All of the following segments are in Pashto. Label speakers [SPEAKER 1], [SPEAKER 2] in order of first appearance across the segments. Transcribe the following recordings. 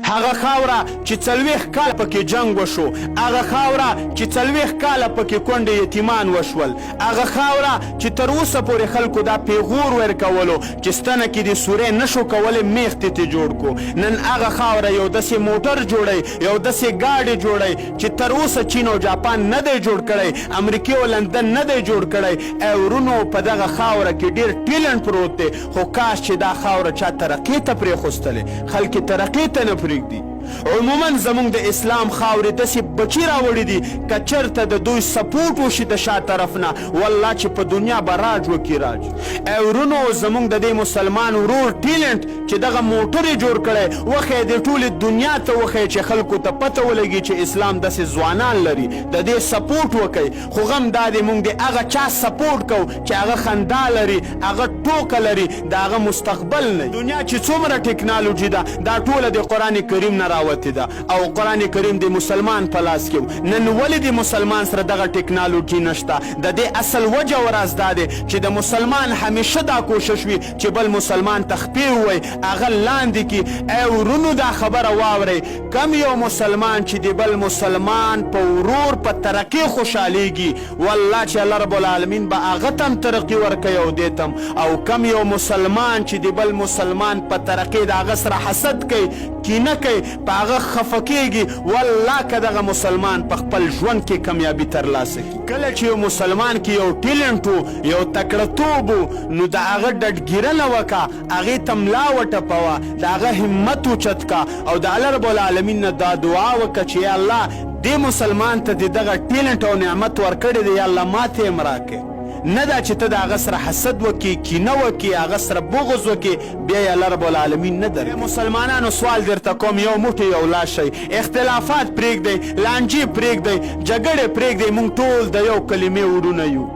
[SPEAKER 1] هغه خاوره چې 40 کاله پکې جنگ وشو، هغه خاوره چې 40 کاله پکې کونډې یتیمان وشول، هغه خاوره چې تر اوسه پورې خلکو دا پیغور ورکولو چې ستنه کې د سورې نشو کولی میخ ته جوړ کو. نن هغه خاوره یو داسې موټر جوړی، یو داسې ګاډي جوړی چې تر اوسه چین او جاپان نه دی جوړ کړی، امریکې او لندن نه دی جوړ کړی. ای ورونو په دغه خاوره کې ډېر ټیلنټ پروت دی، خو کاش چې دا خاوره چا ترقۍ ته پرېښوستلې، خلک یې ترقۍ ته نه پرېږدي. عموما زمونږ د اسلام خاورې داسې بچي راوړي دي که چېرته د دوی سپورټ وشي د شا طرف نه، والله چې په دنیا به راج وکړي راج. ای ورونو زمونږ د دې مسلمان ورور ټیلنټ چې دغه موټر یې جوړ کړی، وښیه د ټولې دنیا ته وښیه چې خلکو ته پته ولګي چې اسلام داسې ځوانان لري، د دې سپورټ وکئ. خو غم دا دی مونږ د هغه چا سپورټ کوو چې هغه خندا لري، هغه ټوکه لري، د هغه مستقبل نه. دنیا چې څومره ټکنالوژي ده دا ټوله د قرآن کریم نه راوتې ده او قرآن کریم د مسلمان په لاس کې. نن ولې د مسلمان سره دغه ټکنالوژي نشته؟ د دې اصل وجه او راز دا دی چې د مسلمان همیشه دا کوشش وي چې بل مسلمان ته خپې ووایي، هغه لاندې کړي. ای ورونو دا خبره واورئ، کم یو مسلمان چې د بل مسلمان په ورور په ترقۍ خوشحالیږي، والله چې الله رب العالمین به هغه ته هم ترقي ورکوي او دې ته هم. او کم یو مسلمان چې د بل مسلمان په ترقۍ د هغه سره حسد کوي، کینه کوي، په هغه خفه کېږي، والله که دغه مسلمان په خپل ژوند کې کامیابي ترلاسه کړي. کله چې یو مسلمان کې یو ټیلنټ و، یو تکړهتوب و، نو د هغه ډډګیرنه وکړه، هغې ته ملا وټپوه، د هغه همت اوچت کړه او د الله رب العالمین نه دا دعا وکړه چې یا الله دې مسلمان ته دغه ټیلنټ او نعمت ورکړی دی، یا الله ماته یې هم راکړې. نه دا چې ته د هغه سره حسد وکړي، کینه وکړي، هغه سره بغض وکړي، بیا یې الله رب العالمین نه درکړي. مسلمانانو سوال درته کوم، یو موټی یو لاس شئ، اختلافات پرېږدئ، لانجې پرېږدئ، جګړې پرېږدئ، موږ ټول د یو کلمې ورونه یو.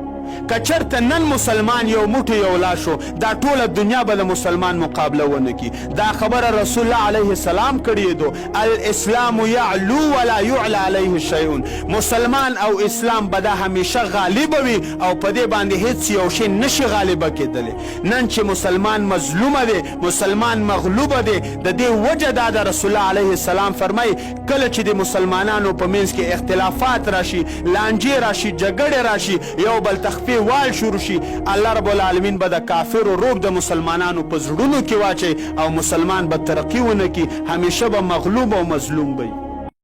[SPEAKER 1] که چېرته نن مسلمان یو موټی یو لاس شو، دا ټوله دنیا به د مسلمان مقابله ونه کړي. دا خبره رسول الله علیه السلام کړې ده، الاسلام یعلو ولا یعلى علیه شیء. مسلمان او اسلام به دا همیشه غالبه وي او په دې باندې هیڅ یو شی نشي غالبه کېدلی. نن چې مسلمان مظلومه دی، مسلمان مغلوبه دی، د دې وجه دا د رسول الله علیه السلام فرمایي کله چې د مسلمانانو په منځ کې اختلافات راشي، لانجې راشي، جګړې راشي، یو بل تخفي وال شروع شي، الله رب العالمین به د کافرو روب د مسلمانانو په زړونو کې واچي او مسلمان به ترقي ونه کړي، همیشه به مغلوب او مظلوم وي.